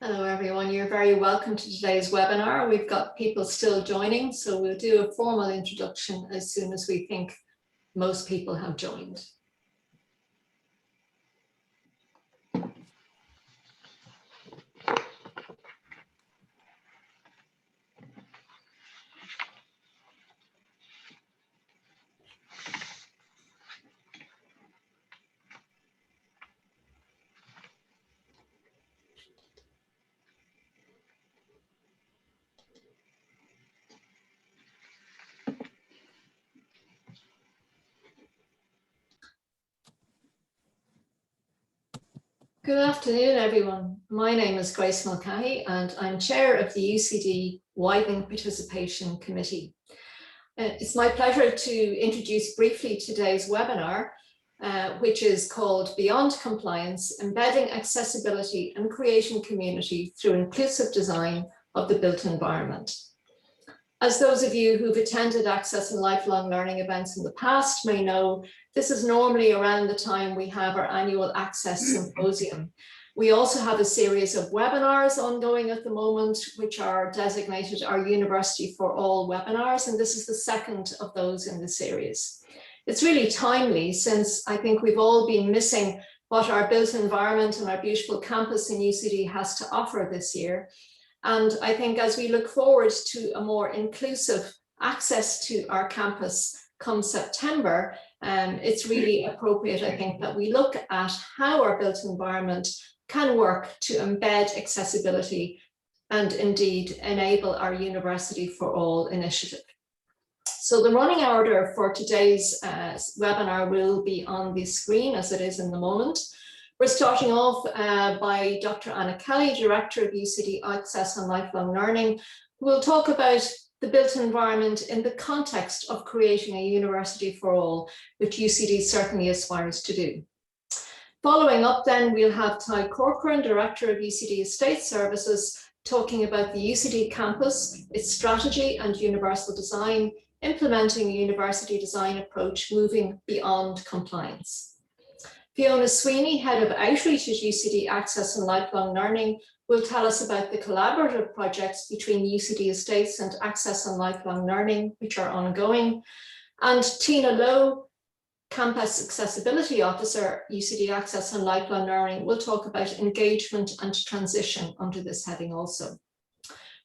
Hello everyone, you're very welcome to today's webinar. We've got people still joining, so we'll do a formal introduction as soon as we think most people have joined. Good afternoon, everyone. My name is Grace Mulcahy and I'm chair of the UCD Widening Participation Committee. It's my pleasure to introduce briefly today's webinar, which is called Beyond Compliance, Embedding Accessibility and Creation Community through Inclusive Design of the Built Environment. As those of you who've attended Access and Lifelong Learning events in the past may know, this is normally around the time we have our annual Access Symposium. We also have a series of webinars ongoing at the moment, which are designated our University for All webinars, and this is the second of those in the series. It's really timely since I think we've all been missing what our built environment and our beautiful campus in UCD has to offer this year. And I think as we look forward to a more inclusive access to our campus come September, it's really appropriate, I think, that we look at how our built environment can work to embed accessibility and indeed enable our University for All initiative. So the running order for today's webinar will be on the screen as it is in the moment. We're starting off by Dr. Anna Kelly, Director of UCD Access and Lifelong Learning, who will talk about the built environment in the context of creating a University for All, which UCD certainly aspires to do. Following up then, we'll have Tadhg Corcoran, Director of UCD Estate Services, talking about the UCD campus, its strategy and universal design, implementing a university design approach moving beyond compliance. Fiona Sweeney, Head of Outreach at UCD Access and Lifelong Learning, will tell us about the collaborative projects between UCD Estates and Access and Lifelong Learning, which are ongoing. And Tina Lowe, Campus Accessibility Officer, UCD Access and Lifelong Learning, will talk about engagement and transition under this heading also.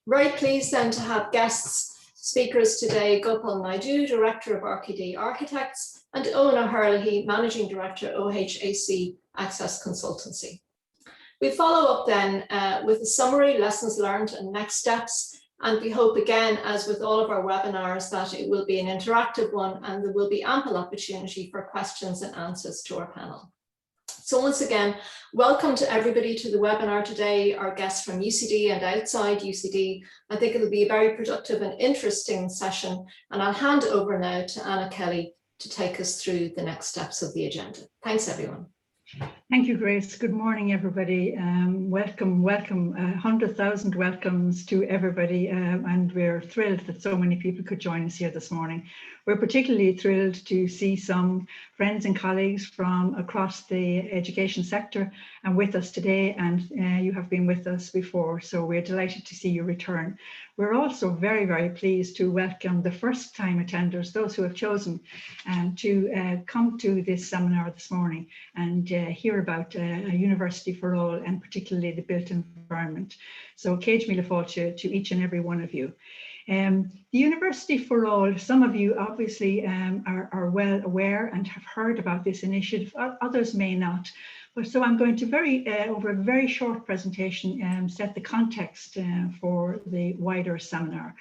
Very pleased then to have guests speakers today, Gopal, Naidoo, Director of RKD Architects, and Eoin, Managing Director, OHAC Access Consultancy. We follow up then with a summary, lessons learned and next steps. And we hope again, as with all of our webinars, that it will be an interactive one and there will be ample opportunity for questions and answers to our panel. So once again, welcome to everybody to the webinar today, our guests from UCD and outside UCD. I think it'll be a very productive and interesting session, and I'll hand over now to Anna Kelly to take us through the next steps of the agenda. Thanks, everyone. Thank you, Grace. Good morning, everybody. Welcome, 100,000 welcomes to everybody, and we're thrilled that so many people could join us here this morning. We're particularly thrilled to see some friends and colleagues from across the education sector and with us today, and you have been with us before, so we're delighted to see you return. We're also very, very pleased to welcome the first-time attenders, those who have chosen to come to this seminar this morning and hear about a University for All, and particularly the built environment. So Céid Míle Fáilte to each and every one of you. The University for All, some of you obviously are well aware and have heard about this initiative, others may not. But so I'm going to over a very short presentation set the context for the wider seminar.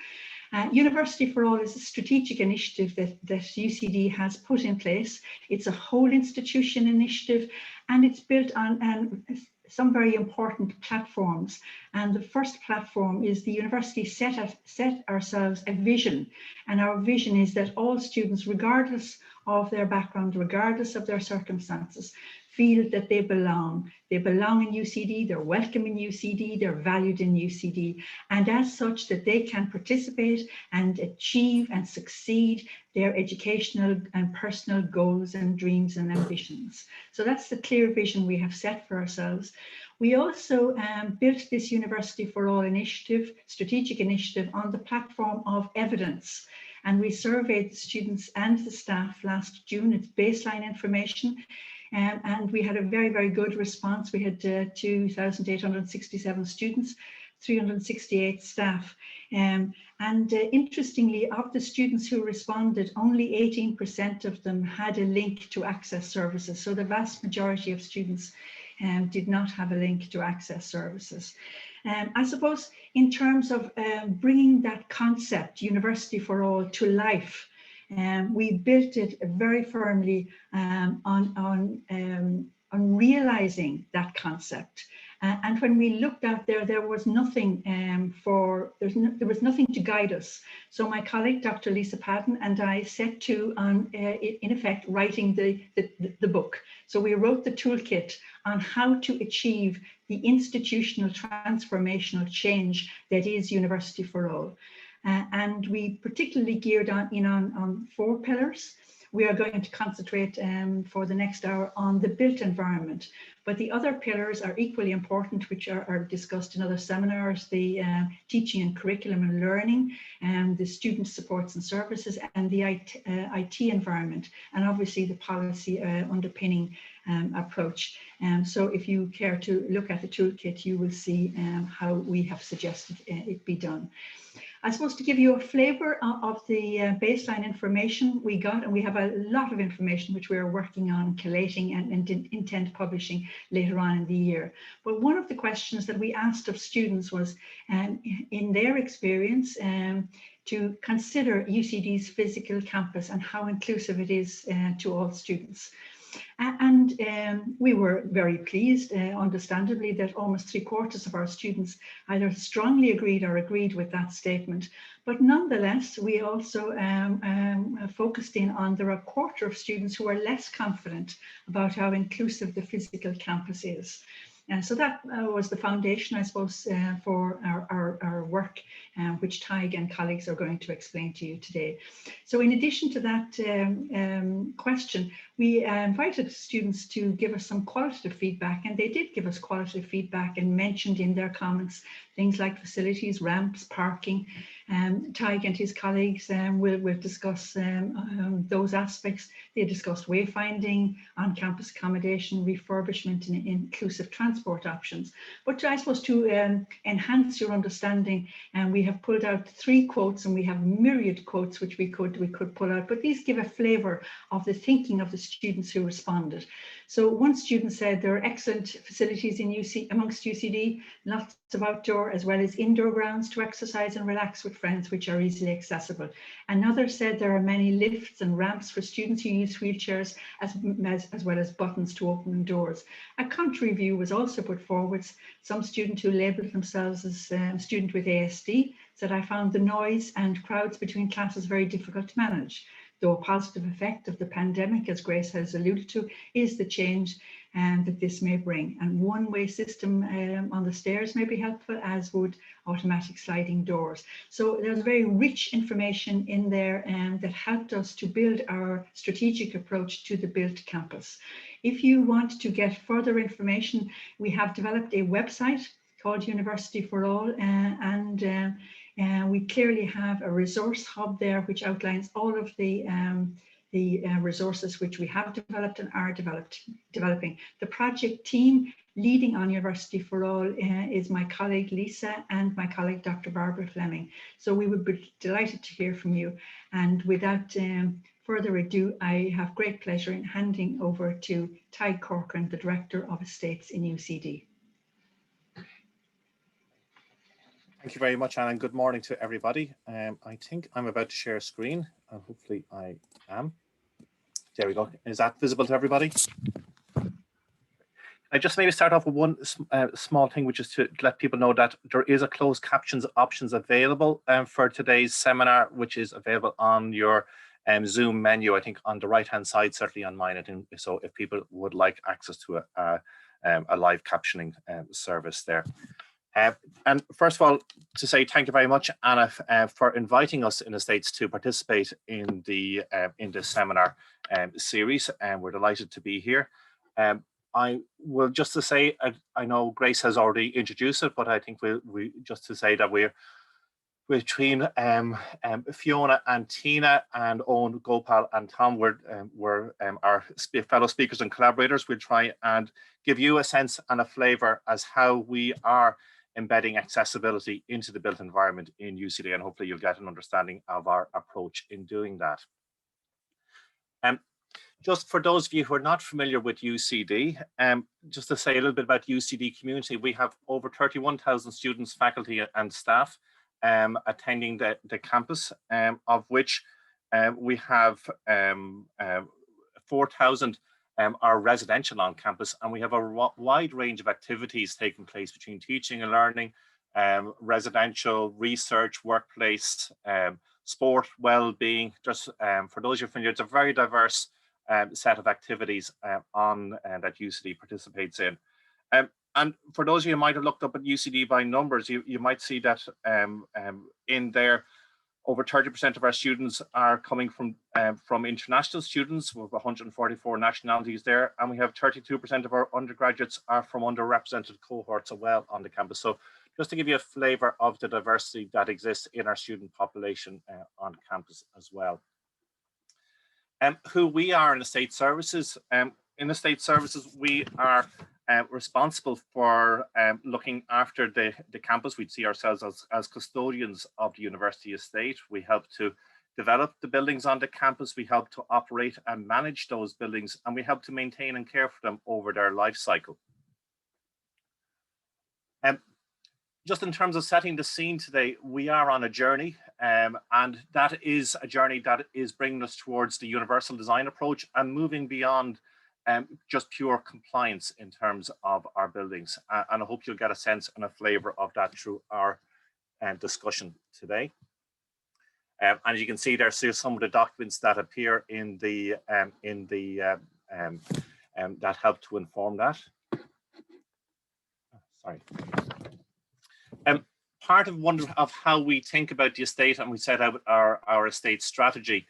University for All is a strategic initiative that UCD has put in place. It's a whole institution initiative, and it's built on some very important platforms. And the first platform is the university set ourselves a vision. And our vision is that all students, regardless of their background, regardless of their circumstances, feel that they belong. They belong in UCD, they're welcome in UCD, they're valued in UCD, and as such that they can participate and achieve and succeed their educational and personal goals and dreams and ambitions. So that's the clear vision we have set for ourselves. We also built this University for All initiative, strategic initiative, on the platform of evidence. And we surveyed the students and the staff last June. It's baseline information. And we had a very, very good response. We had 2,867 students, 368 staff. Interestingly, of the students who responded, only 18% of them had a link to access services. So the vast majority of students did not have a link to access services. I suppose in terms of bringing that concept, University for All, to life, we built it very firmly on realizing that concept. And when we looked out there, there was nothing there was nothing to guide us. So my colleague, Dr. Lisa Padden, and I set to on, in effect, writing the book. So we wrote the toolkit on how to achieve the institutional transformational change that is University for All. And we particularly geared on 4 pillars. We are going to concentrate for the next hour on the built environment, but the other pillars are equally important, which are discussed in other seminars: the teaching and curriculum and learning, and the student supports and services, and the IT environment, and obviously the policy underpinning approach. So if you care to look at the toolkit, you will see how we have suggested it be done. I suppose to give you a flavour of the baseline information we got, and we have a lot of information which we are working on collating and intend publishing later on in the year. But one of the questions that we asked of students was, in their experience, to consider UCD's physical campus and how inclusive it is to all students. And we were very pleased, understandably, that almost 3/4 of our students either strongly agreed with that statement. But nonetheless, we also focused in on there are 1/4 of students who are less confident about how inclusive the physical campus is. So that was the foundation, I suppose, for our work, which Tadhg and colleagues are going to explain to you today. So in addition to that question, we invited students to give us some qualitative feedback, and they did give us qualitative feedback and mentioned in their comments things like facilities, ramps, parking. Tadhg and his colleagues will discuss those aspects. They discussed wayfinding, on-campus accommodation, refurbishment, and inclusive transport options. But I suppose to enhance your understanding, we have pulled out 3 quotes, and we have myriad quotes which we could pull out. But these give a flavour of the thinking of the students who responded. So one student said there are excellent facilities amongst UCD, lots of outdoor as well as indoor grounds to exercise and relax with friends, which are easily accessible. Another said there are many lifts and ramps for students who use wheelchairs, as well as buttons to open doors. A contrary view was also put forward. Some student who labelled themselves as a student with ASD said, "I found the noise and crowds between classes very difficult to manage." Though a positive effect of the pandemic, as Grace has alluded to, is the change that this may bring. And one-way system on the stairs may be helpful, as would automatic sliding doors. So there's very rich information in there that helped us to build our strategic approach to the built campus. If you want to get further information, we have developed a website called University for All, and we clearly have a resource hub there which outlines all of the resources which we have developed and are developing. The project team leading on University for All is my colleague Lisa and my colleague Dr. Barbara Fleming. So we would be delighted to hear from you. And without further ado, I have great pleasure in handing over to Tadhg Corcoran, the Director of Estates in UCD. Thank you very much, Anne, and good morning to everybody. I think I'm about to share a screen, and hopefully I am. There we go. Is that visible to everybody? I just maybe start off with one small thing, which is to let people know that there is a closed captions options available for today's seminar, which is available on your Zoom menu, I think on the right-hand side, certainly on mine. I think so if people would like access to a live captioning service there. And first of all, to say thank you very much, Anna, for inviting us in the States to participate in this seminar series, and we're delighted to be here. I will just to say, I know Grace has already introduced it, but I think we just to say that we're between Fiona and Tina and Eoin, Gopal and Tom were our fellow speakers and collaborators. We'll try and give you a sense and a flavour as how we are embedding accessibility into the built environment in UCD, and hopefully you'll get an understanding of our approach in doing that. Just for those of you who are not familiar with UCD, just to say a little bit about UCD Community, we have over 31,000 students, faculty and staff attending the campus, of which we have 4,000 are residential on campus, and we have a wide range of activities taking place between teaching and learning, residential, research, workplace, sport, well-being. Just for those of you familiar, it's a very diverse set of activities that UCD participates in. And for those of you who might have looked up at UCD by numbers, you might see that in there, over 30% of our students are coming from international students. We have 144 nationalities there, and we have 32% of our undergraduates are from underrepresented cohorts as well on the campus. So just to give you a flavour of the diversity that exists in our student population on campus as well. Who we are in Estate Services. In Estate Services, we are responsible for looking after the campus. We'd see ourselves as custodians of the university estate. We help to develop the buildings on the campus. We help to operate and manage those buildings, and we help to maintain and care for them over their life cycle. Just in terms of setting the scene today, we are on a journey, and that is a journey that is bringing us towards the universal design approach and moving beyond just pure compliance in terms of our buildings. And I hope you'll get a sense and a flavour of that through our discussion today. And as you can see, there's some of the documents that appear in the that help to inform that. Sorry. Part of how we think about the estate, and we set out our estate strategy,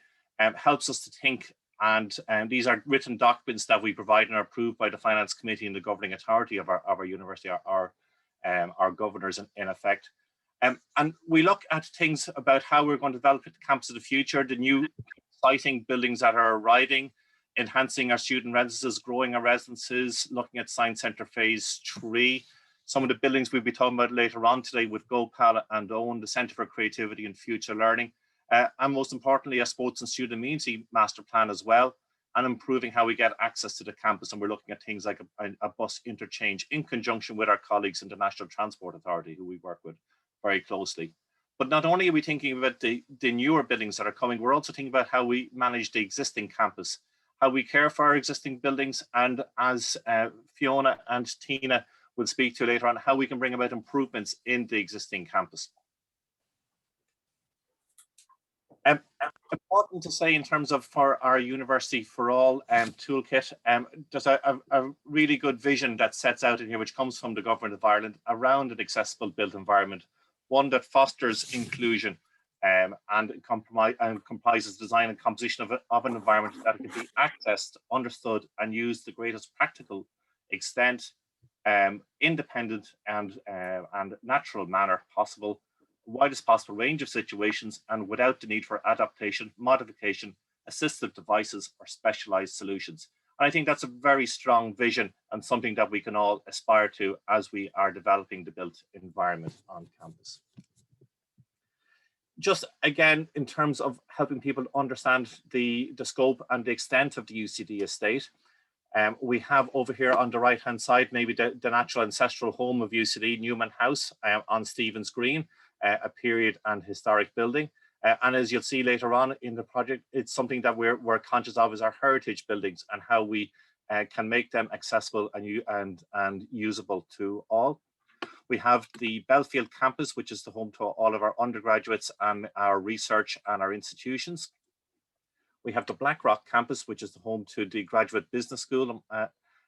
helps us to think, and these are written documents that we provide and are approved by the Finance Committee and the governing authority of our university, our governors in effect. And we look at things about how we're going to develop the campus of the future, the new exciting buildings that are arriving, enhancing our student residences, growing our residences, looking at Science Centre Phase 3, some of the buildings we'll be talking about later on today with Gopal and Eoin, the Centre for Creativity and Future Learning, and most importantly, a sports and student amenity master plan as well, and improving how we get access to the campus. And we're looking at things like a bus interchange in conjunction with our colleagues in the National Transport Authority, who we work with very closely. But not only are we thinking about the newer buildings that are coming, we're also thinking about how we manage the existing campus, how we care for our existing buildings, and as Fiona and Tina will speak to later on, how we can bring about improvements in the existing campus. Important to say in terms of for our University for All toolkit, there's a really good vision that sets out in here, which comes from the Government of Ireland around an accessible built environment, one that fosters inclusion and comprises design and composition of an environment that can be accessed, understood and used to the greatest practical extent, independent and natural manner possible, widest possible range of situations, and without the need for adaptation, modification, assistive devices or specialized solutions. And I think that's a very strong vision and something that we can all aspire to as we are developing the built environment on campus. Just again, in terms of helping people understand the scope and the extent of the UCD estate, we have over here on the right hand side, maybe the natural ancestral home of UCD, Newman House on Stephen's Green, a period and historic building. And as you'll see later on in the project, it's something that we're conscious of as our heritage buildings and how we can make them accessible and usable to all. We have the Belfield campus, which is the home to all of our undergraduates and our research and our institutions. We have the Blackrock campus, which is the home to the Graduate Business School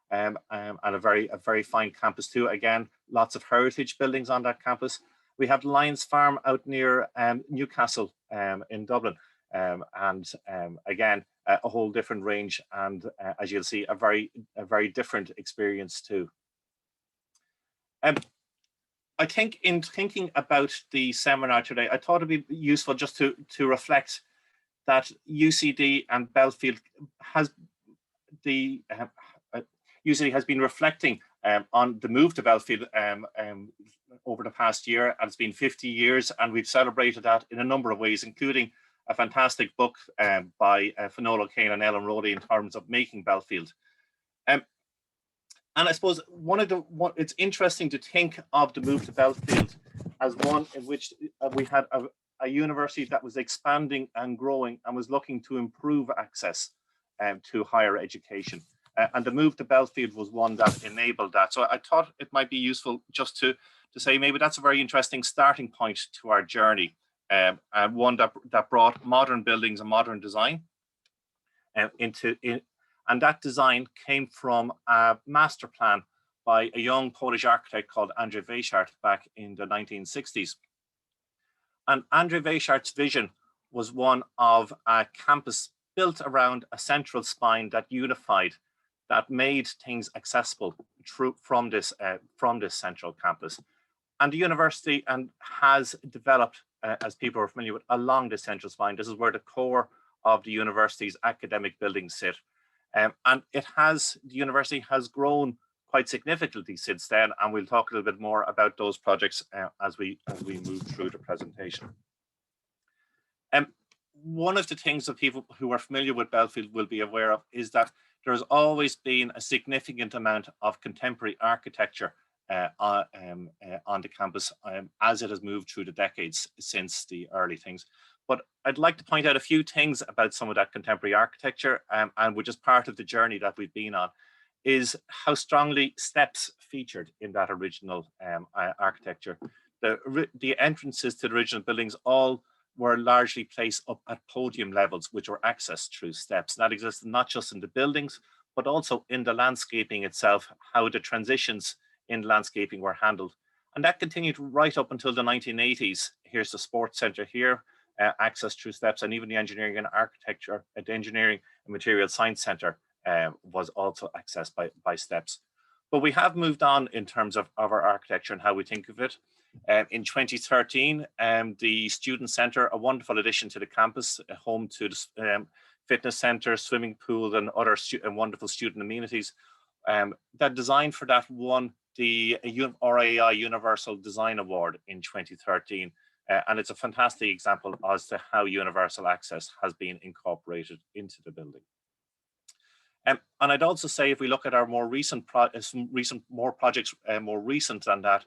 and a very fine campus too. Again, lots of heritage buildings on that campus. We have Lions Farm out near Newcastle in Dublin. Again, a whole different range, and as you'll see, a very different experience too. I think in thinking about the seminar today, I thought it'd be useful just to reflect that UCD and Belfield UCD has been reflecting on the move to Belfield over the past year, and it's been 50 years, and we've celebrated that in a number of ways, including a fantastic book by Fiona Kane and Ellen Rowley in terms of making Belfield. And I suppose it's interesting to think of the move to Belfield as one in which we had a university that was expanding and growing and was looking to improve access to higher education. And the move to Belfield was one that enabled that. So I thought it might be useful just to say maybe that's a very interesting starting point to our journey, and one that brought modern buildings and modern design and that design came from a master plan by a young Polish architect called Andrzej Wajchart back in the 1960s. And Andrzej Wajchart's vision was one of a campus built around a central spine that unified, that made things accessible from this central campus. And the university has developed, as people are familiar with, along the central spine. This is where the core of the university's academic buildings sit. And the university has grown quite significantly since then, and we'll talk a little bit more about those projects as we move through the presentation. One of the things that people who are familiar with Belfield will be aware of is that there's always been a significant amount of contemporary architecture on the campus as it has moved through the decades since the early things. But I'd like to point out a few things about some of that contemporary architecture, and which is part of the journey that we've been on, is how strongly steps featured in that original architecture. The entrances to the original buildings all were largely placed up at podium levels, which were accessed through steps. And that existed not just in the buildings, but also in the landscaping itself, how the transitions in landscaping were handled. And that continued right up until the 1980s. Here's the sports center here, access through steps, and even the engineering and architecture, the engineering and material science center was also accessed by steps. But we have moved on in terms of our architecture and how we think of it. In 2013, the Student Center, a wonderful addition to the campus, home to the fitness center, swimming pool, and other wonderful student amenities. That design for that won the RAI Universal Design Award in 2013. And it's a fantastic example as to how universal access has been incorporated into the building. And I'd also say, if we look at our more recent projects, more recent than that,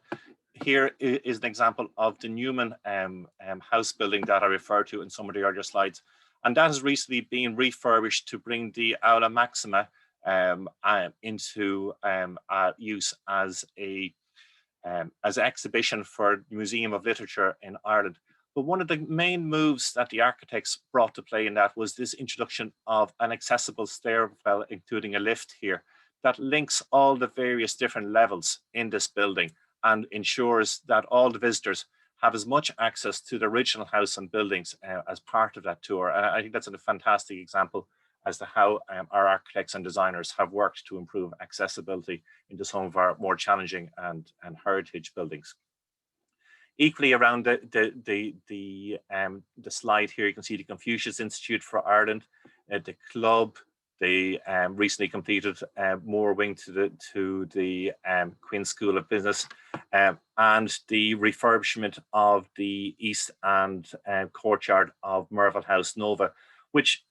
here is an example of the Newman house building that I referred to in some of the earlier slides. And that has recently been refurbished to bring the Aula Maxima into use as an exhibition for the Museum of Literature in Ireland. But one of the main moves that the architects brought to play in that was this introduction of an accessible stairwell, including a lift here, that links all the various different levels in this building and ensures that all the visitors have as much access to the original house and buildings as part of that tour. And I think that's a fantastic example as to how our architects and designers have worked to improve accessibility into some of our more challenging and heritage buildings. Equally, around the slide here, you can see the Confucius Institute for Ireland, the club, the recently completed Moore Wing to the Queen's School of Business, and the refurbishment of the east and courtyard of Merville House Nova, which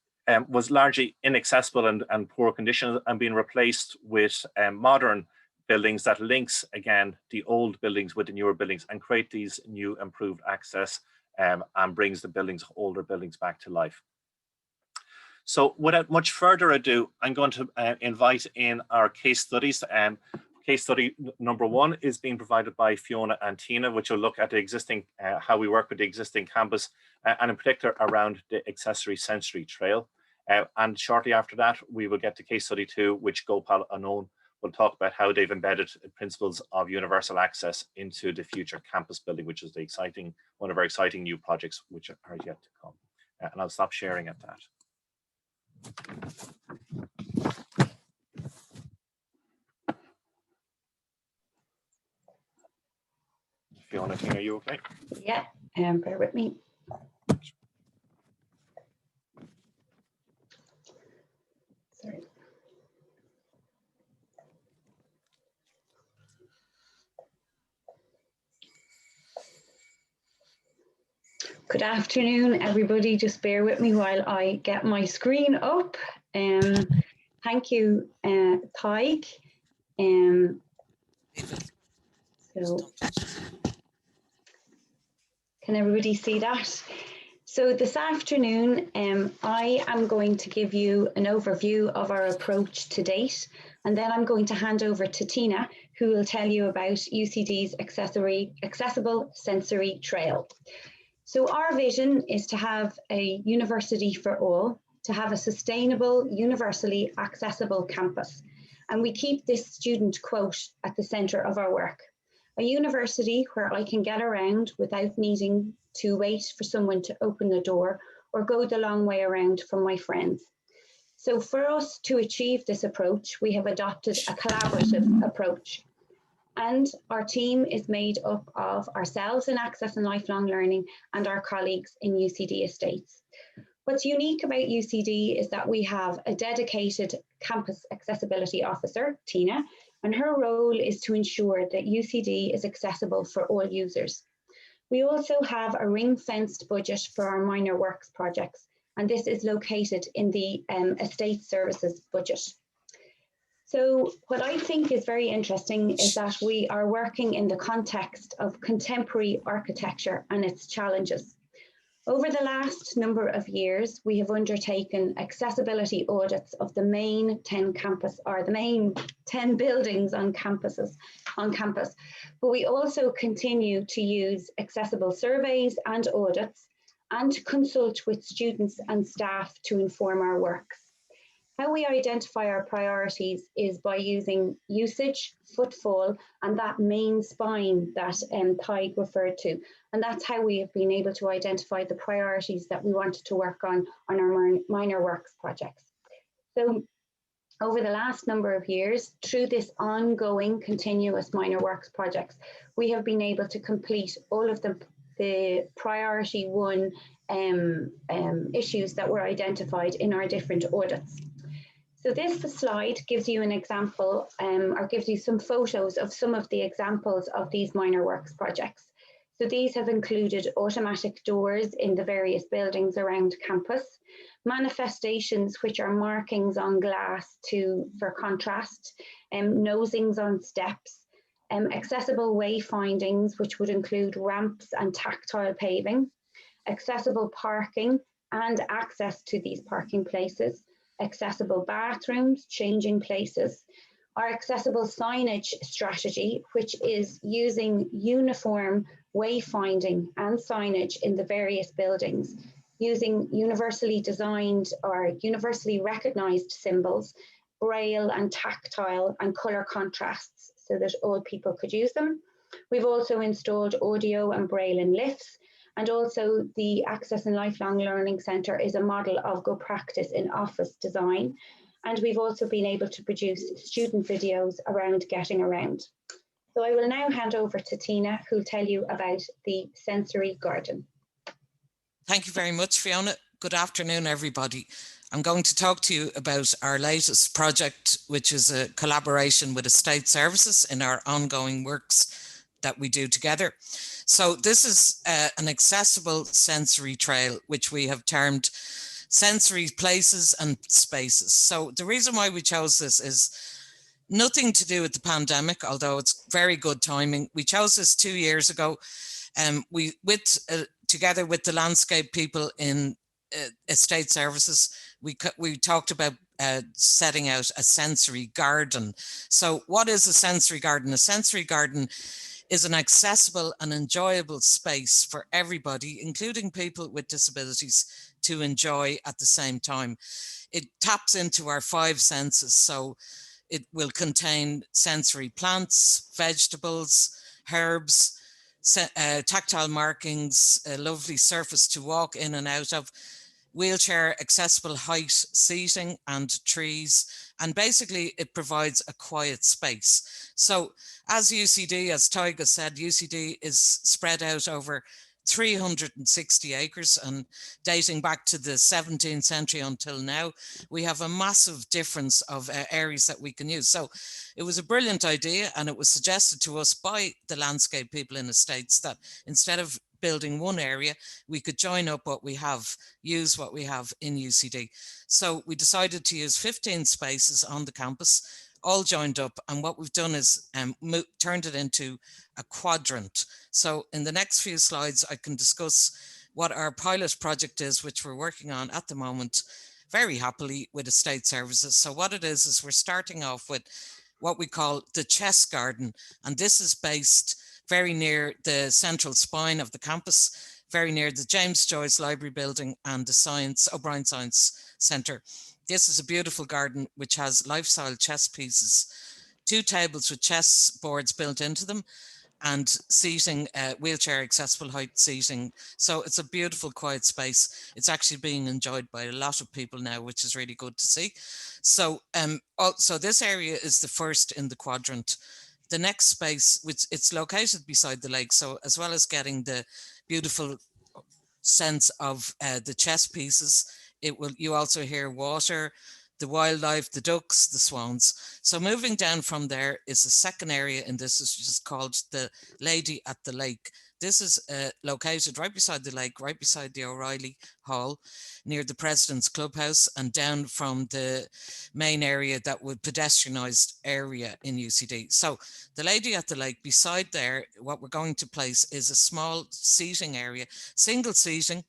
was largely inaccessible and poor condition, and being replaced with modern buildings that links, again, the old buildings with the newer buildings and create these new improved access and brings the older buildings back to life. So without much further ado, I'm going to invite in our case studies. Case study number one is being provided by Fiona and Tina, which will look at the existing, how we work with the existing campus, and in particular around the accessory sensory trail. And shortly after that, we will get to case study two, which Gopal and Eoin will talk about how they've embedded principles of universal access into the future campus building, which is one of our exciting new projects which are yet to come. And I'll stop sharing at that. Fiona, are you okay? Yeah, bear with me. Sorry. Good afternoon, everybody. Just bear with me while I get my screen up. Thank you, Tadhg. So, can everybody see that? So this afternoon, I am going to give you an overview of our approach to date, and then I'm going to hand over to Tina, who will tell you about UCD's accessible sensory trail. So our vision is to have a university for all, to have a sustainable, universally accessible campus. And we keep this student quote at the centre of our work. A university where I can get around without needing to wait for someone to open the door or go the long way around from my friends. So for us to achieve this approach, we have adopted a collaborative approach. And our team is made up of ourselves in Access and Lifelong Learning and our colleagues in UCD Estates. What's unique about UCD is that we have a dedicated campus accessibility officer, Tina, and her role is to ensure that UCD is accessible for all users. We also have a ring-fenced budget for our minor works projects, and this is located in the estate services budget. So what I think is very interesting is that we are working in the context of contemporary architecture and its challenges. Over the last number of years, we have undertaken accessibility audits of the main 10 campus, or the main 10 buildings on campus. But we also continue to use accessible surveys and audits and to consult with students and staff to inform our works. How we identify our priorities is by using usage, footfall, and that main spine that Tadhg referred to. And that's how we have been able to identify the priorities that we wanted to work on our minor works projects. So over the last number of years, through this ongoing continuous minor works projects, we have been able to complete all of the priority one issues that were identified in our different audits. So this slide gives you an example or gives you some photos of some of the examples of these minor works projects. So these have included automatic doors in the various buildings around campus, manifestations which are markings on glass for contrast, nosings on steps, accessible wayfindings which would include ramps and tactile paving, accessible parking and access to these parking places, accessible bathrooms, changing places, our accessible signage strategy, which is using uniform wayfinding and signage in the various buildings, using universally designed or universally recognized symbols, braille and tactile and color contrasts so that all people could use them. We've also installed audio and braille in lifts. And also the Access and Lifelong Learning Centre is a model of good practice in office design. And we've also been able to produce student videos around getting around. So I will now hand over to Tina, who'll tell you about the sensory garden. Thank you very much, Fiona. Good afternoon, everybody. I'm going to talk to you about our latest project, which is a collaboration with Estate Services in our ongoing works that we do together. So this is an accessible sensory trail, which we have termed sensory places and spaces. So the reason why we chose this is nothing to do with the pandemic, although it's very good timing. We chose this 2 years ago, and together with the landscape people in estate services, we talked about setting out a sensory garden. So what is a sensory garden? A sensory garden is an accessible and enjoyable space for everybody, including people with disabilities, to enjoy at the same time. It taps into our 5 senses, so it will contain sensory plants, vegetables, herbs, tactile markings, a lovely surface to walk in and out of, wheelchair accessible height seating and trees, and basically it provides a quiet space. So as UCD, as Tadhg has said, UCD is spread out over 360 acres, and dating back to the 17th century until now, we have a massive difference of areas that we can use. So it was a brilliant idea, and it was suggested to us by the landscape people in the States that instead of building one area, we could join up what we have, use what we have in UCD. So we decided to use 15 spaces on the campus, all joined up, and what we've done is turned it into a quadrant. So in the next few slides, I can discuss what our pilot project is, which we're working on at the moment, very happily with estate services. So what it is we're starting off with what we call the chess garden, and this is based very near the central spine of the campus, very near the James Joyce Library building and the O'Brien Science Centre. This is a beautiful garden which has life-style chess pieces, 2 tables with chess boards built into them, and seating, wheelchair accessible height seating. So it's a beautiful quiet space. It's actually being enjoyed by a lot of people now, which is really good to see. So so this area is the first in the quadrant. The next space, which it's located beside the lake, so as well as getting the beautiful sense of the chess pieces, you also hear water, the wildlife, the ducks, the swans. So moving down from there is a second area in this, which is called the Lady at the Lake. This is located right beside the lake, right beside the O'Reilly Hall, near the President's Clubhouse, and down from the main area, that would pedestrianised area in UCD. So the Lady at the Lake, beside there, what we're going to place is a small seating area, single seating,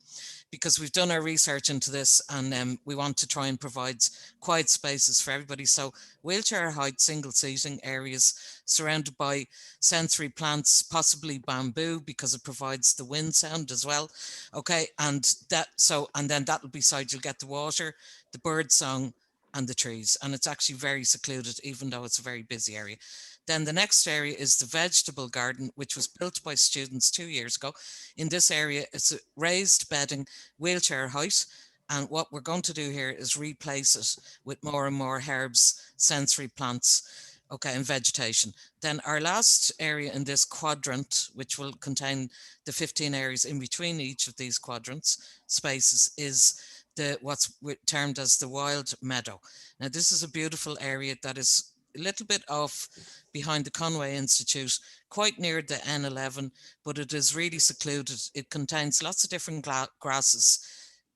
because we've done our research into this, and we want to try and provide quiet spaces for everybody. So wheelchair height single seating areas surrounded by sensory plants, possibly bamboo, because it provides the wind sound as well. Okay, and then that'll be side, you'll get the water, the bird song and the trees, and it's actually very secluded, even though it's a very busy area. Then the next area is the vegetable garden, which was built by students 2 years ago. In this area, it's a raised bedding, wheelchair height. And what we're going to do here is replace it with more and more herbs, sensory plants, okay, and vegetation. Then our last area in this quadrant, which will contain the 15 areas in between each of these quadrants spaces, is what's termed as the wild meadow. Now, this is a beautiful area that is a little bit off behind the Conway Institute, quite near the N11, but it is really secluded. It contains lots of different grasses,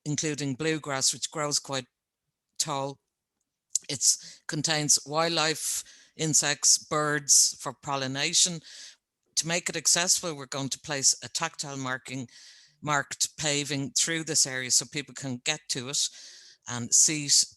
including bluegrass, which grows quite tall. It contains wildlife, insects, birds for pollination. To make it accessible, we're going to place a tactile marked paving through this area so people can get to it and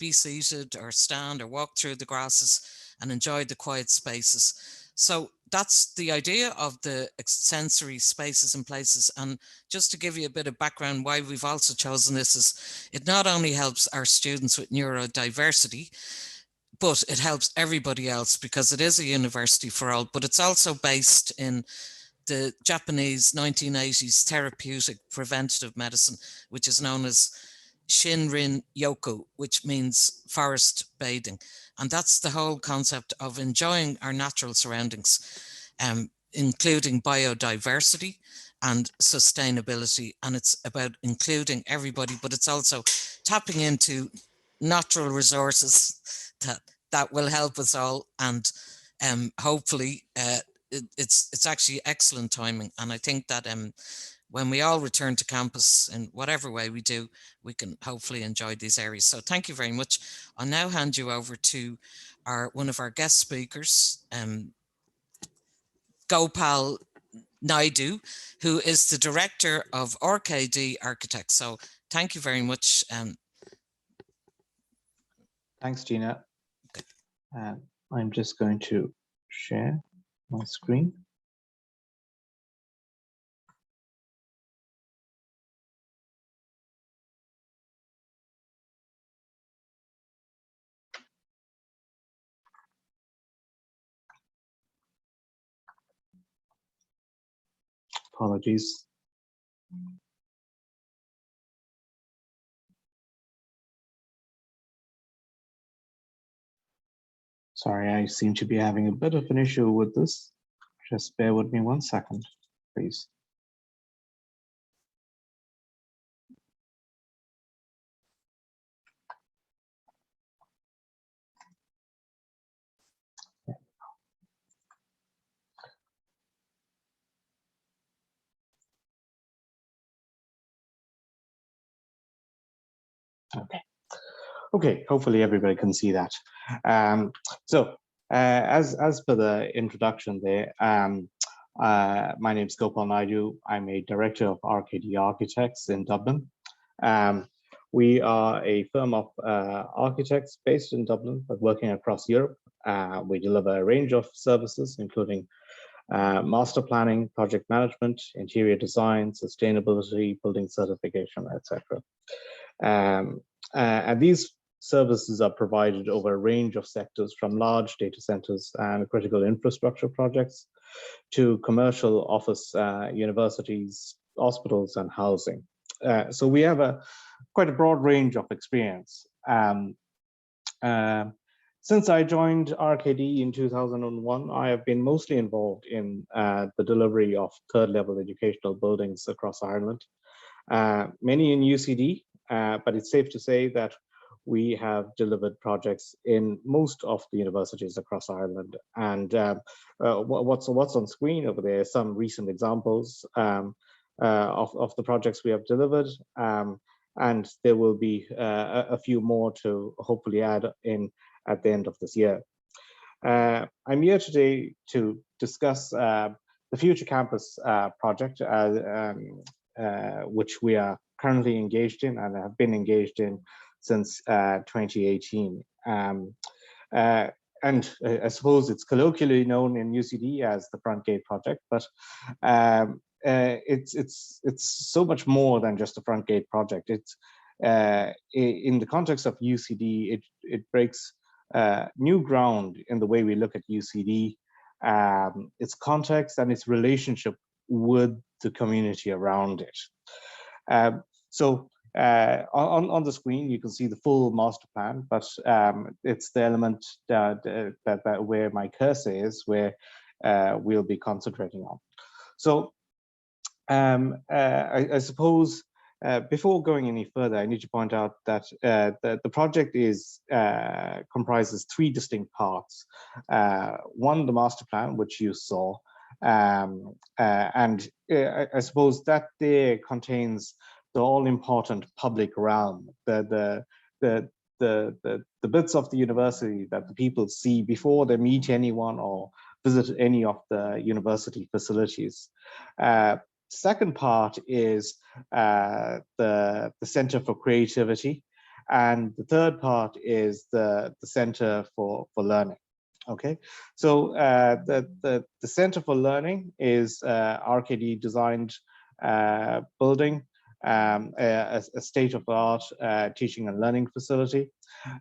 be seated or stand or walk through the grasses and enjoy the quiet spaces. So that's the idea of the sensory spaces and places. And just to give you a bit of background why we've also chosen this, is it not only helps our students with neurodiversity, but it helps everybody else, because it is a university for all, but it's also based in the Japanese 1980s therapeutic preventative medicine, which is known as Shinrin Yoku, which means forest bathing. And that's the whole concept of enjoying our natural surroundings, including biodiversity and sustainability. And it's about including everybody, but it's also tapping into natural resources that will help us all. And hopefully it's actually excellent timing. And I think that when we all return to campus in whatever way we do, we can hopefully enjoy these areas. So thank you very much. I'll now hand you over to one of our guest speakers, Gopal Naidoo, who is the director of RKD Architects. So thank you very much. Thanks, Gina. I'm just going to share my screen. Apologies. Sorry, I seem to be having a bit of an issue with this. Just bear with me 1 second, please. Okay, hopefully everybody can see that. As per the introduction there, my name is Gopal Naidoo. I'm a director of RKD Architects in Dublin. We are a firm of architects based in Dublin, but working across Europe. We deliver a range of services, including master planning, project management, interior design, sustainability, building certification, etc. And these services are provided over a range of sectors, from large data centers and critical infrastructure projects to commercial office, universities, hospitals, and housing. So we have quite a broad range of experience. Since I joined RKD in 2001, I have been mostly involved in the delivery of third-level educational buildings across Ireland, many in UCD, but it's safe to say that we have delivered projects in most of the universities across Ireland. And what's on screen over there, some recent examples of the projects we have delivered. And there will be a few more to hopefully add in at the end of this year. I'm here today to discuss the Future Campus project, which we are currently engaged in and have been engaged in since 2018. And I suppose it's colloquially known in UCD as the Front Gate project, but it's so much more than just a Front Gate project. It's in the context of UCD, it breaks new ground in the way we look at UCD, its context and its relationship with the community around it. On the screen, you can see the full master plan, but it's the element that where my cursor is, where we'll be concentrating on. So I suppose before going any further, I need to point out that the project comprises three distinct parts. One, the master plan, which you saw, and I suppose that there contains the all-important public realm, the bits of the university that the people see before they meet anyone or visit any of the university facilities. Second part is the Center for Creativity, and the third part is the Center for Learning. Okay, so the Center for Learning is RKD designed building, a state-of-the-art teaching and learning facility.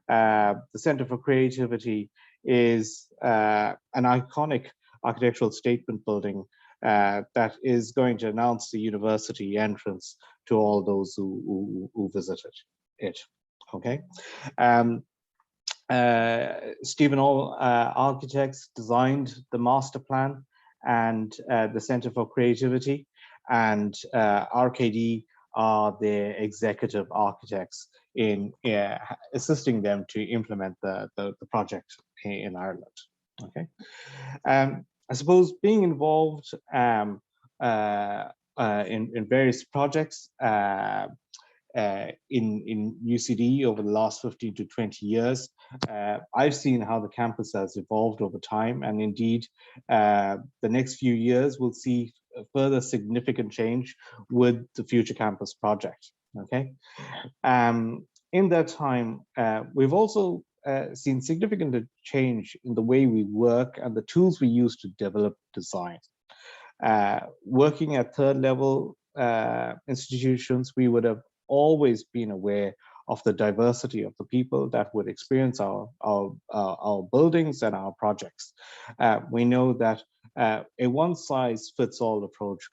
The Center for Creativity is an iconic architectural statement building that is going to announce the university entrance to all those who visited it. Okay. Stephen All Architects designed the master plan and the Center for Creativity, and RKD are the executive architects in assisting them to implement the project in Ireland. Okay. I suppose being involved in various projects in UCD over the last 15 to 20 years, I've seen how the campus has evolved over time, and indeed the next few years will see a further significant change with the Future Campus project. Okay, in that time, we've also seen significant change in the way we work and the tools we use to develop design. Working at third level institutions, we would have always been aware of the diversity of the people that would experience our buildings and our projects. We know that a one-size-fits-all approach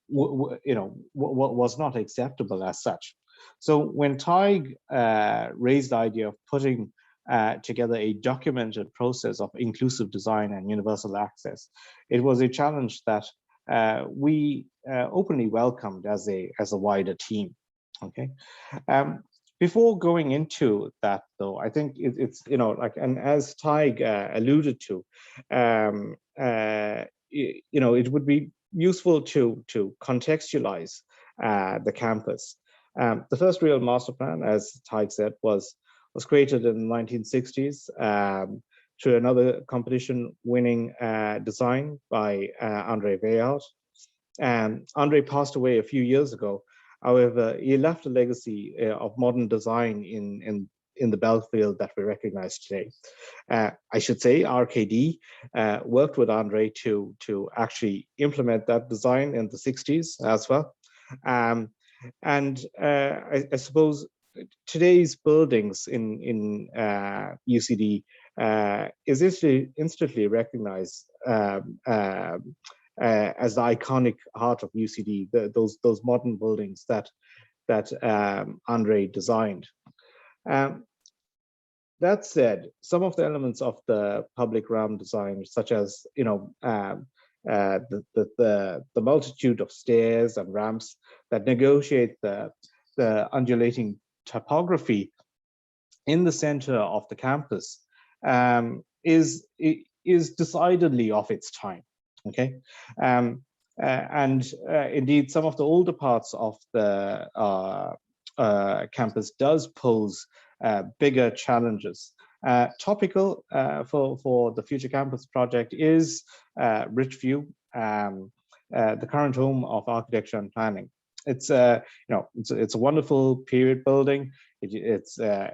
was not acceptable as such. So when Tadhg raised the idea of putting together a documented process of inclusive design and universal access. It was a challenge that we openly welcomed as a wider team. Okay. Before going into that, though, I think it's and as Tadhg alluded to, it would be useful to contextualize the campus. The first real master plan, as Tadhg said, was created in the 1960s through another competition-winning design by Andre Weyaert. Andre passed away a few years ago. However, he left a legacy of modern design in the Belfield that we recognize today. I should say RKD worked with Andre to actually implement that design in the 60s as well. I suppose today's buildings in UCD is instantly recognized as the iconic heart of UCD, those modern buildings that Andre designed. That said, some of the elements of the public realm design, such as the multitude of stairs and ramps that negotiate the undulating topography in the center of the campus, is decidedly of its time. Okay, indeed, some of the older parts of the campus does pose bigger challenges. Topical for the Future Campus project is Richview, the current home of architecture and planning. It's it's a wonderful period building. It's an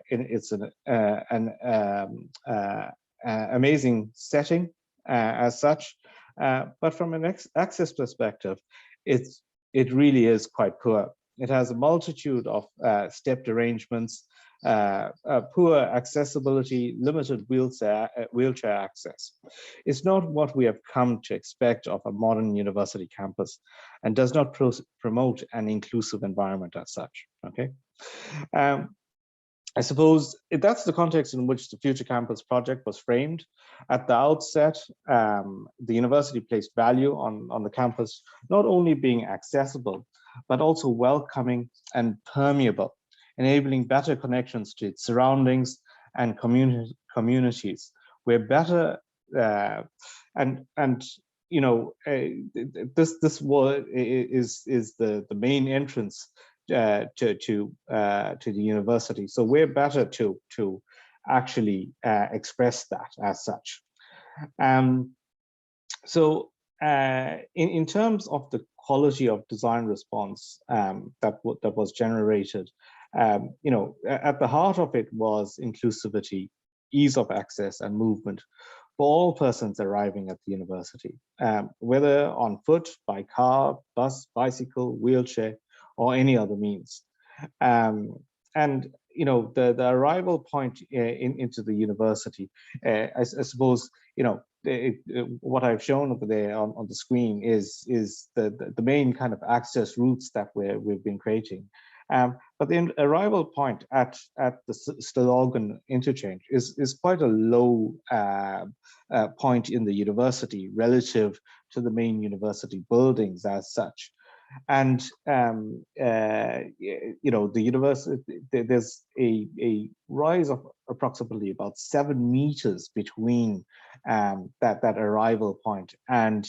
amazing setting as such. But from an access perspective, it really is quite poor. It has a multitude of stepped arrangements, poor accessibility, limited wheelchair access. It's not what we have come to expect of a modern university campus, and does not promote an inclusive environment as such. Okay. I suppose that's the context in which the Future Campus project was framed. At the outset, the university placed value on the campus not only being accessible, but also welcoming and permeable, enabling better connections to its surroundings and communities. Where better this is the main entrance to the university. So we're better to actually express that as such. In terms of the quality of design response that was generated, at the heart of it was inclusivity, ease of access and movement for all persons arriving at the university, whether on foot, by car, bus, bicycle, wheelchair, or any other means. The arrival point into the university, I suppose, what I've shown over there on the screen is the main kind of access routes that we've been creating. But the arrival point at the Tadhg interchange is quite a low point in the university relative to the main university buildings as such. And the university, there's a rise of approximately about 7 meters between that arrival point and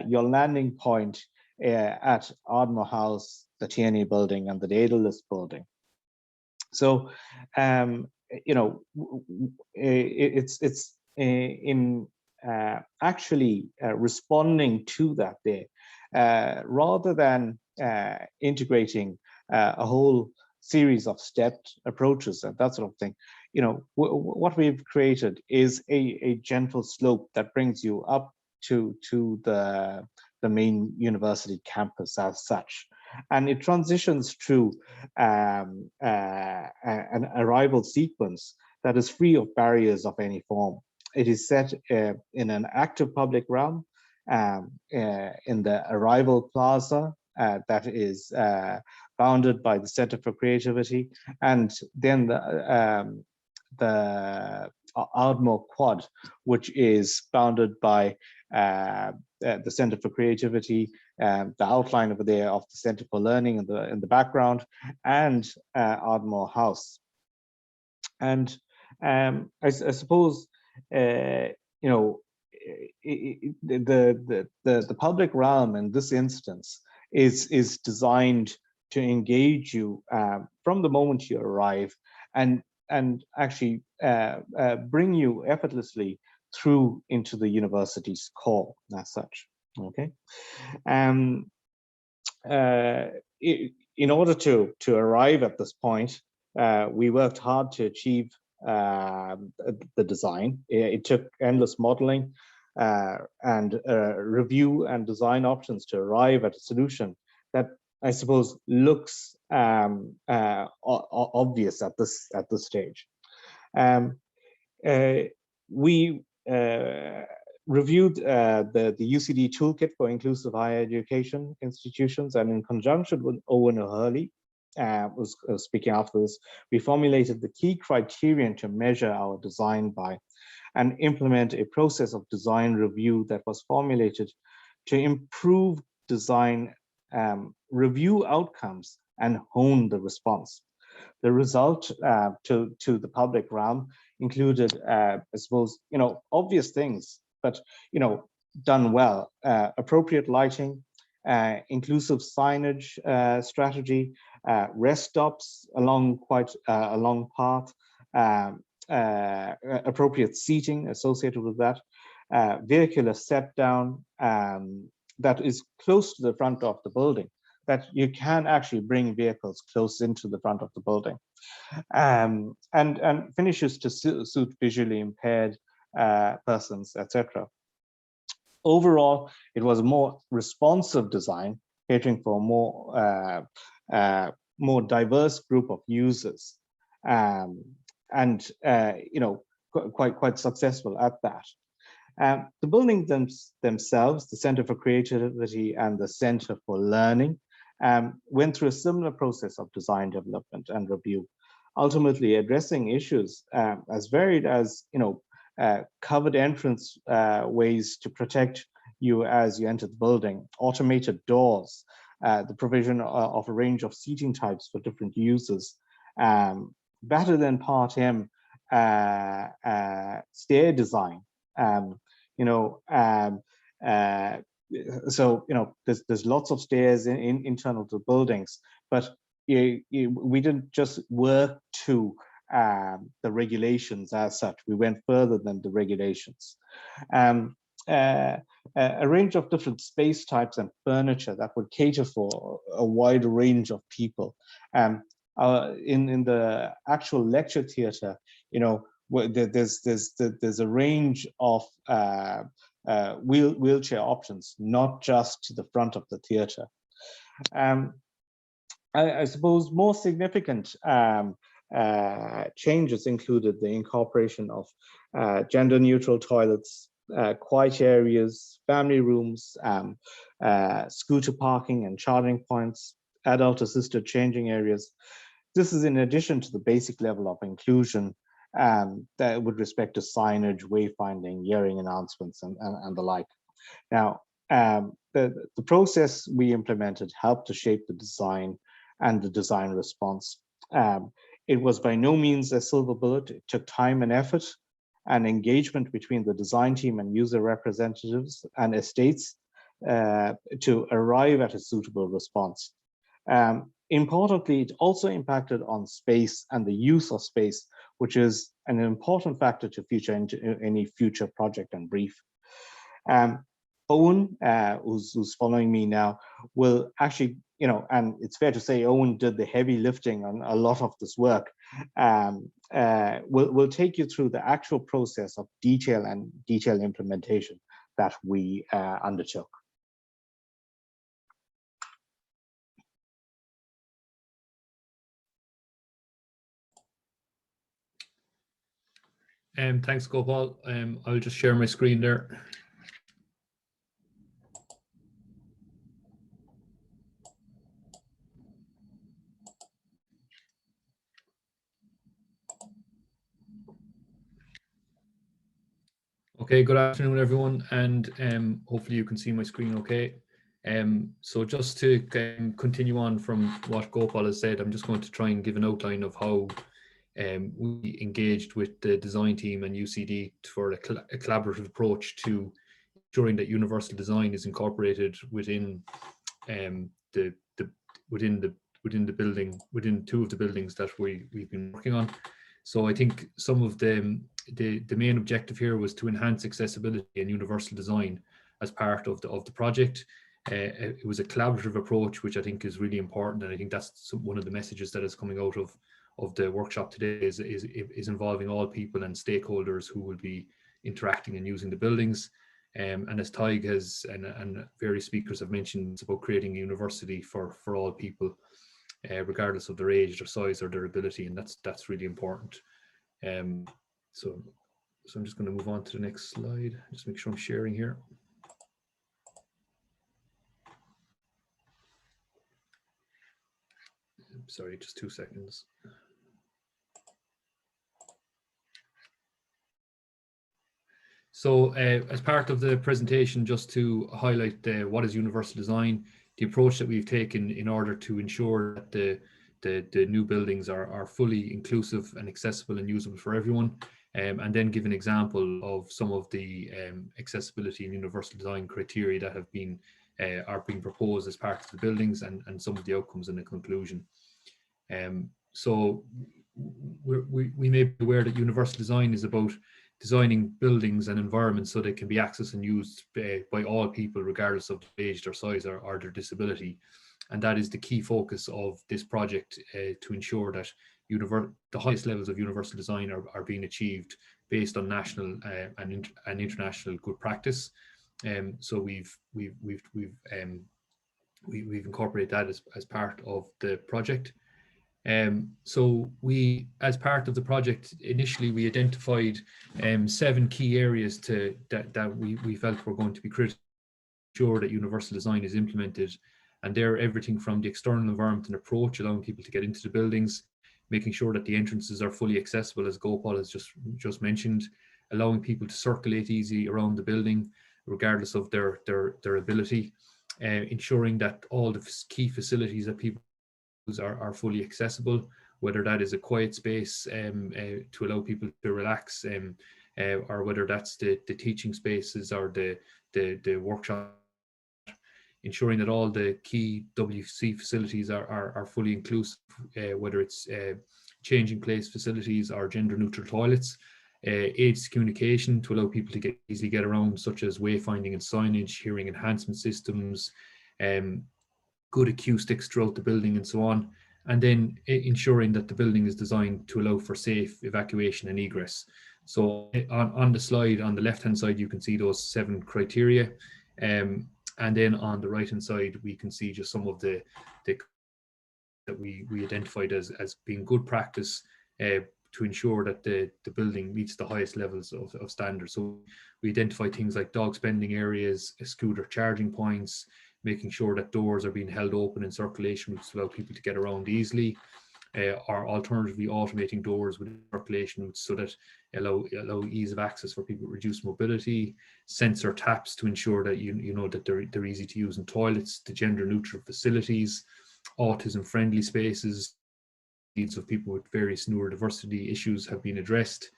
your landing point at Ardmore House, the TNE building, and the Daedalus building. So it's in actually responding to that there. Rather than integrating a whole series of stepped approaches and that sort of thing, what we've created is a gentle slope that brings you up to the main university campus as such, and it transitions through an arrival sequence that is free of barriers of any form. It is set in an active public realm. In the arrival plaza that is bounded by the Center for Creativity, and then Ardmore Quad, which is bounded by the Center for Creativity, the outline over there of the Center for Learning in the background, and Ardmore House. And I suppose the public realm in this instance is designed to engage you from the moment you arrive and actually bring you effortlessly through into the university's core as such. Okay. In order to arrive at this point, we worked hard to achieve the design. It took endless modeling and review and design options to arrive at a solution that I suppose looks obvious at this stage. We reviewed the UCD toolkit for inclusive higher education institutions, and in conjunction with Eoin O'Hurley, was speaking after this, we formulated the key criterion to measure our design by and implement a process of design review that was formulated to improve design review outcomes and hone the response. The result to the public realm included, I suppose, obvious things, but done well. Appropriate lighting, inclusive signage strategy, rest stops along quite a long path, appropriate seating associated with that, vehicular set down that is close to the front of the building, that you can actually bring vehicles close into the front of the building, and finishes to suit visually impaired persons, etc. Overall, it was a more responsive design, catering for a more diverse group of users, and quite successful at that. The buildings themselves, the Center for Creativity and the Center for Learning, went through a similar process of design development and review, ultimately addressing issues as varied as covered entrance ways to protect you as you enter the building, automated doors, the provision of a range of seating types for different users, better than Part M stair design. So there's lots of stairs internal to buildings, but we didn't just work to the regulations as such. We went further than the regulations. A range of different space types and furniture that would cater for a wide range of people. In the actual lecture theatre, there's a range of wheelchair options, not just to the front of the theatre. I suppose more significant changes included the incorporation of gender-neutral toilets, quiet areas, family rooms, scooter parking and charging points, adult-assisted changing areas. This is in addition to the basic level of inclusion that with respect to signage, wayfinding, hearing announcements, and the like. Now, the process we implemented helped to shape the design and the design response. It was by no means a silver bullet. It took time and effort and engagement between the design team and user representatives and estates to arrive at a suitable response. Importantly, it also impacted on space and the use of space, which is an important factor to any future project and brief. Eoin, who's following me now, will actually, and it's fair to say Eoin did the heavy lifting on a lot of this work, will take you through the actual process of detailed implementation that we undertook. Thanks, Gopal. I'll just share my screen there. Okay, good afternoon, everyone, and hopefully you can see my screen okay. So just to continue on from what Gopal has said, I'm just going to try and give an outline of how we engaged with the design team and UCD for a collaborative approach to ensuring that universal design is incorporated within within the building, within two of the buildings that we've been working on. So I think some of the main objective here was to enhance accessibility and universal design as part of the project. It was a collaborative approach, which I think is really important, and I think that's one of the messages that is coming out of the workshop today is involving all people and stakeholders who will be interacting and using the buildings. And as Tadhg has and various speakers have mentioned, it's about creating a university for all people, regardless of their age, their size, or their ability, and that's really important. So I'm just going to move on to the next slide. Just make sure I'm sharing here. Sorry, just 2 seconds. So as part of the presentation, just to highlight what is universal design, the approach that we've taken in order to ensure that the new buildings are fully inclusive and accessible and usable for everyone, and then give an example of some of the accessibility and universal design criteria that have been are being proposed as part of the buildings, and some of the outcomes in the conclusion. So we may be aware that universal design is about designing buildings and environments so they can be accessed and used by all people, regardless of their age, their size, or their disability. And that is the key focus of this project, to ensure that the highest levels of universal design are being achieved based on national and international good practice. So we've incorporated that as part of the project. So as part of the project, initially we identified 7 key areas that we felt were going to be critical to ensure that universal design is implemented. And they're everything from the external environment and approach, allowing people to get into the buildings, making sure that the entrances are fully accessible, as Gopal has just mentioned, allowing people to circulate easy around the building, regardless of their ability, ensuring that all the key facilities that people are fully accessible, whether that is a quiet space to allow people to relax, or whether that's the teaching spaces or the workshop, ensuring that all the key WC facilities are fully inclusive, whether it's changing place facilities or gender neutral toilets, aids to communication to allow people to easily get around, such as wayfinding and signage, hearing enhancement systems, good acoustics throughout the building, and so on. And then ensuring that the building is designed to allow for safe evacuation and egress. So on the slide on the left hand side, you can see those 7 criteria. And then on the right hand side, we can see just some of the that we identified as being good practice to ensure that the building meets the highest levels of standards. So we identified things like dog spending areas, scooter charging points, making sure that doors are being held open in circulation routes to allow people to get around easily, or alternatively automating doors with circulation routes so that allow ease of access for people with reduced mobility, sensor taps to ensure that you know that they're easy to use in toilets, the gender neutral facilities, autism friendly spaces, needs of people with various neurodiversity issues have been addressed,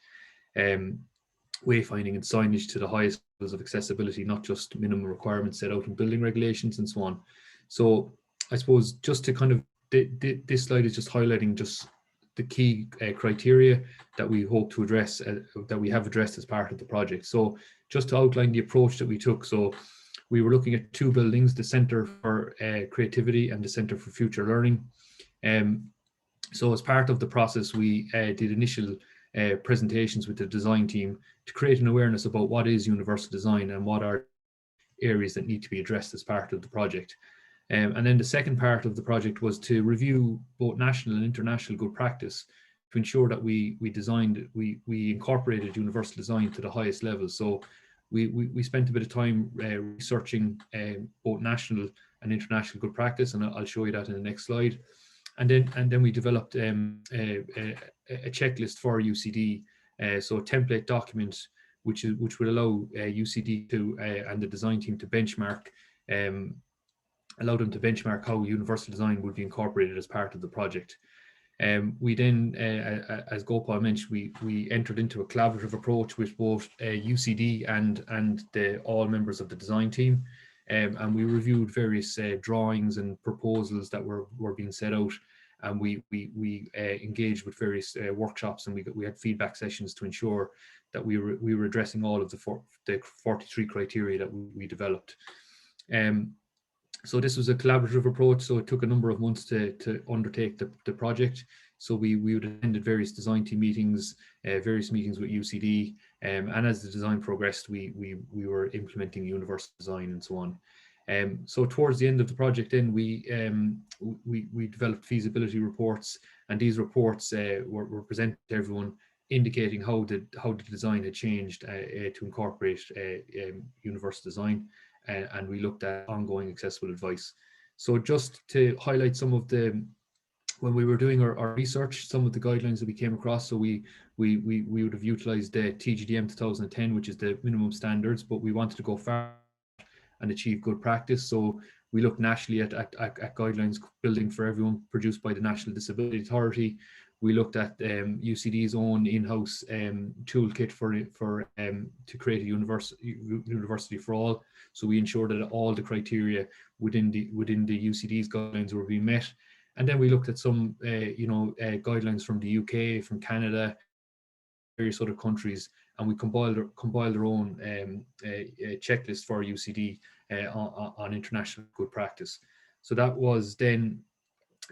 wayfinding and signage to the highest levels of accessibility, not just minimum requirements set out in building regulations and so on. So I suppose just to kind of, this slide is just highlighting just the key criteria that we hope to address, that we have addressed as part of the project. So just to outline the approach that we took. So we were looking at 2 buildings, the Centre for Creativity and the Centre for Future Learning. So as part of the process, we did initial presentations with the design team to create an awareness about what is universal design and what are areas that need to be addressed as part of the project. And then the second part of the project was to review both national and international good practice to ensure that we incorporated universal design to the highest level. So we spent a bit of time researching both national and international good practice, and I'll show you that in the next slide. And then we developed a checklist for UCD, so a template document which would allow UCD to and the design team to benchmark, allow them to benchmark how universal design would be incorporated as part of the project. We then, as Gopal mentioned, we entered into a collaborative approach with both UCD and all members of the design team, and we reviewed various drawings and proposals that were being set out, and we engaged with various workshops, and we had feedback sessions to ensure that we were addressing all of the 43 criteria that we developed. So this was a collaborative approach, so it took a number of months to undertake the project. So we would attended various design team meetings, various meetings with UCD, and as the design progressed, we were implementing universal design and so on. So towards the end of the project, then we developed feasibility reports, and these reports were presented to everyone, indicating how the design had changed to incorporate universal design. And we looked at ongoing accessible advice. So just to highlight some of when we were doing our research, some of the guidelines that we came across, so we would have utilized the TGDM 2010, which is the minimum standards, but we wanted to go far and achieve good practice. So we looked nationally at guidelines building for everyone produced by the National Disability Authority. We looked at UCD's own in-house toolkit to create a university for all. So we ensured that all the criteria within the UCD's guidelines were being met. And then we looked at some guidelines from the UK, from Canada, various other countries, and we compiled our own checklist for UCD on international good practice. So that was then,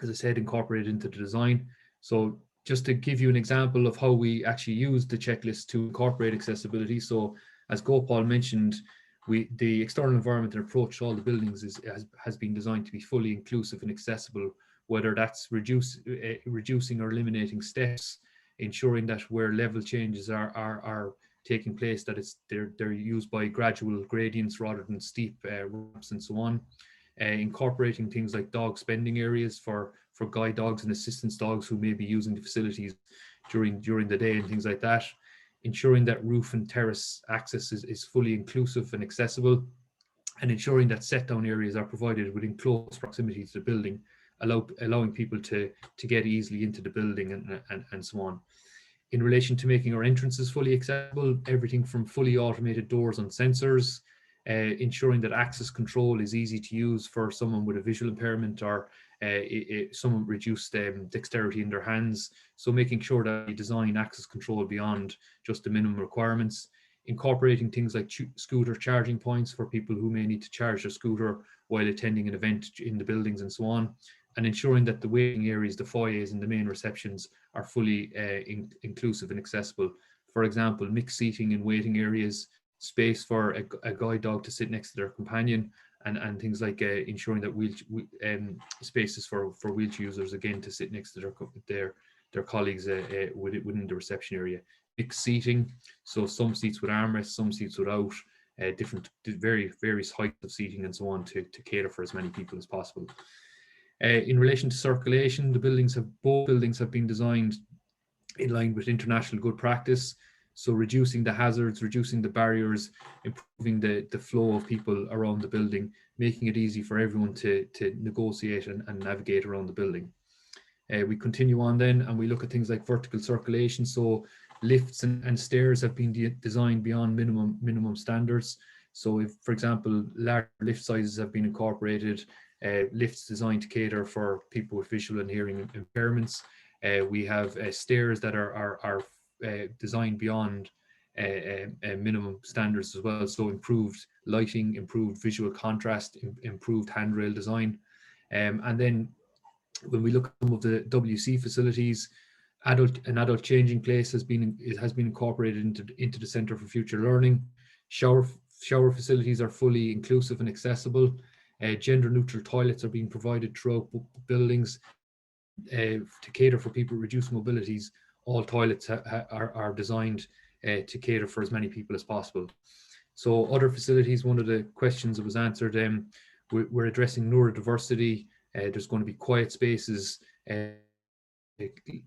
as I said, incorporated into the design. So just to give you an example of how we actually used the checklist to incorporate accessibility. So as Gopal mentioned, the external environment and approach to all the buildings has been designed to be fully inclusive and accessible, whether that's reducing or eliminating steps, ensuring that where level changes are taking place, that they're used by gradual gradients rather than steep ramps and so on. Incorporating things like dog spending areas for guide dogs and assistance dogs who may be using the facilities during the day and things like that. Ensuring that roof and terrace access is fully inclusive and accessible, and ensuring that set down areas are provided within close proximity to the building, allowing people to get easily into the building and so on. In relation to making our entrances fully accessible, everything from fully automated doors on sensors, ensuring that access control is easy to use for someone with a visual impairment or someone reduced dexterity in their hands. So making sure that we design access control beyond just the minimum requirements, incorporating things like scooter charging points for people who may need to charge their scooter while attending an event in the buildings and so on, and ensuring that the waiting areas, the foyers and the main receptions are fully inclusive and accessible. For example, mixed seating in waiting areas, space for a guide dog to sit next to their companion, and things like ensuring that spaces for wheelchair users, again, to sit next to their colleagues within the reception area. Mixed seating, so some seats with armrests, some seats without, various heights of seating and so on to cater for as many people as possible. In relation to circulation, both buildings have been designed in line with international good practice. So reducing the hazards, reducing the barriers, improving the flow of people around the building, making it easy for everyone to negotiate and navigate around the building. We continue on then, and we look at things like vertical circulation. So lifts and stairs have been designed beyond minimum standards. So if, for example, large lift sizes have been incorporated, lifts designed to cater for people with visual and hearing impairments. We have stairs that are designed beyond minimum standards as well. So improved lighting, improved visual contrast, improved handrail design. And then when we look at some of the WC facilities, an adult changing place has been incorporated into the Centre for Future Learning. Shower facilities are fully inclusive and accessible. Gender neutral toilets are being provided throughout buildings to cater for people with reduced mobilities. All toilets are designed to cater for as many people as possible. So other facilities, one of the questions that was answered, we're addressing neurodiversity. There's going to be quiet spaces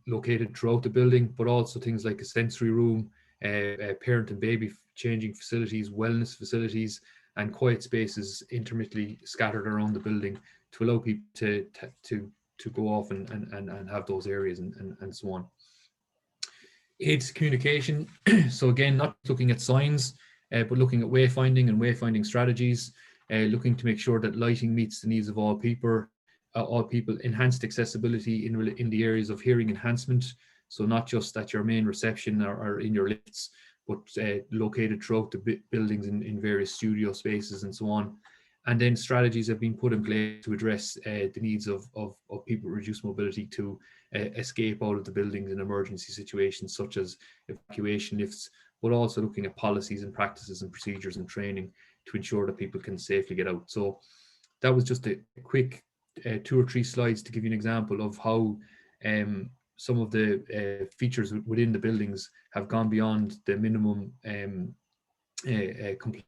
located throughout the building, but also things like a sensory room, parent and baby changing facilities, wellness facilities, and quiet spaces intermittently scattered around the building to allow people to go off and have those areas and so on. Aids communication. So again, not looking at signs, but looking at wayfinding and wayfinding strategies, looking to make sure that lighting meets the needs of all people, enhanced accessibility in the areas of hearing enhancement. So not just at your main reception or in your lifts, but located throughout the buildings in various studio spaces and so on. And then strategies have been put in place to address the needs of people with reduced mobility to escape out of the buildings in emergency situations such as evacuation lifts, but also looking at policies and practices and procedures and training to ensure that people can safely get out. So that was just a quick 2 or 3 slides to give you an example of how some of the features within the buildings have gone beyond the minimum compliance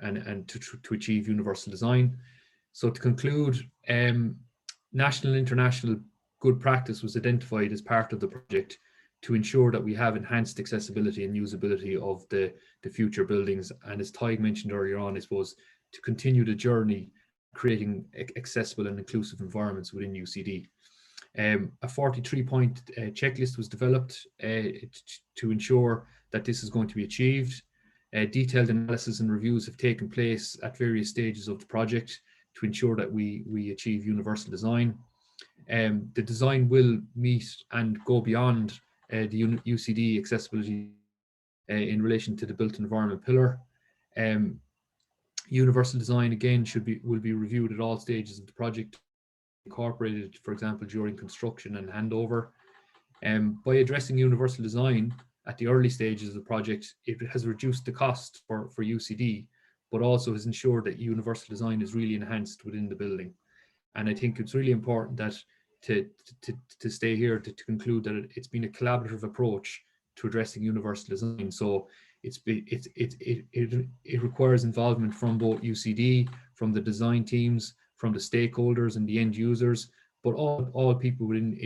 and to achieve universal design. So to conclude, national and international good practice was identified as part of the project to ensure that we have enhanced accessibility and usability of the future buildings. And as Tadhg mentioned earlier on, I suppose, to continue the journey creating accessible and inclusive environments within UCD. A 43-point checklist was developed to ensure that this is going to be achieved. Detailed analysis and reviews have taken place at various stages of the project to ensure that we achieve universal design. The design will meet and go beyond the UCD accessibility in relation to the built environment pillar. Universal design again will be reviewed at all stages of the project, incorporated, for example, during construction and handover. By addressing universal design at the early stages of the project, it has reduced the cost for UCD, but also has ensured that universal design is really enhanced within the building. And I think it's really important that to stay here to conclude that it's been a collaborative approach to addressing universal design. So it requires involvement from both UCD, from the design teams, from the stakeholders and the end users, but all people within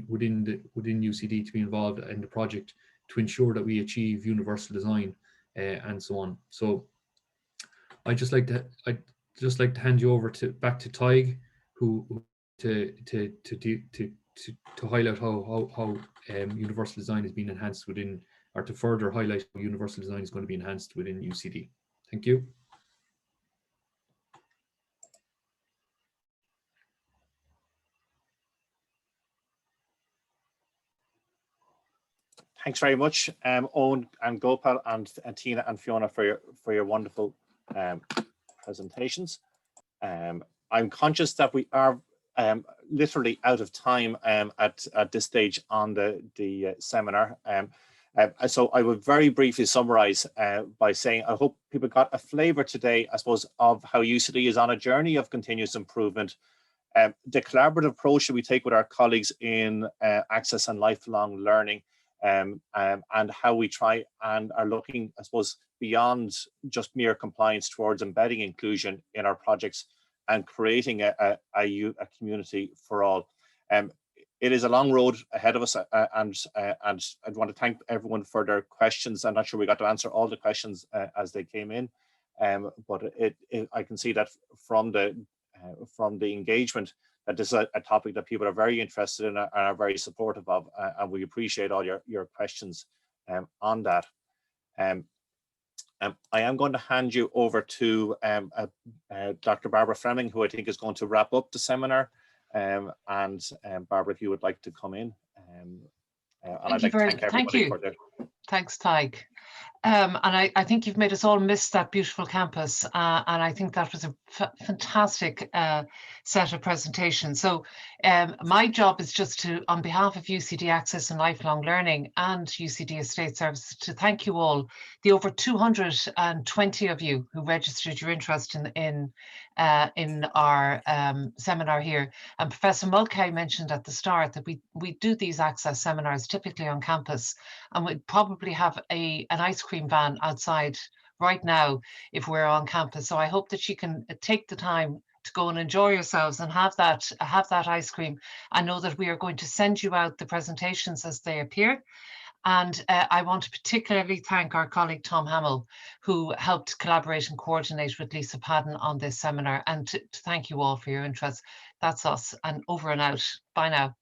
UCD to be involved in the project to ensure that we achieve universal design and so on. So I'd just like to hand you over back to Tadhg, who to highlight how universal design has been enhanced within, or to further highlight how universal design is going to be enhanced within UCD. Thank you. Thanks very much, Eoin and Gopal and Tina and Fiona for your wonderful presentations. I'm conscious that we are literally out of time at this stage on the seminar. So I will very briefly summarize by saying I hope people got a flavor today, I suppose, of how UCD is on a journey of continuous improvement. The collaborative approach that we take with our colleagues in access and lifelong learning, and how we try and are looking, I suppose, beyond just mere compliance towards embedding inclusion in our projects and creating a community for all. It is a long road ahead of us, and I'd want to thank everyone for their questions. I'm not sure we got to answer all the questions as they came in, but I can see that from the engagement that this is a topic that people are very interested in and are very supportive of, and we appreciate all your questions on that. I am going to hand you over to Dr. Barbara Fleming, who I think is going to wrap up the seminar. And Barbara, if you would like to come in. Thank you. Thanks, Tadhg. And I think you've made us all miss that beautiful campus. And I think that was a fantastic set of presentations. So my job is just to, on behalf of UCD Access and Lifelong Learning and UCD Estate Services, to thank you all, the over 220 of you who registered your interest in our seminar here. And Professor Mulcahy mentioned at the start that we do these access seminars typically on campus, and we'd probably have an ice cream van outside right now if we're on campus. So I hope that you can take the time to go and enjoy yourselves and have that ice cream. I know that we are going to send you out the presentations as they appear. And I want to particularly thank our colleague Tom Hamill, who helped collaborate and coordinate with Lisa Padden on this seminar, and to thank you all for your interest. That's us, and over and out. Bye now.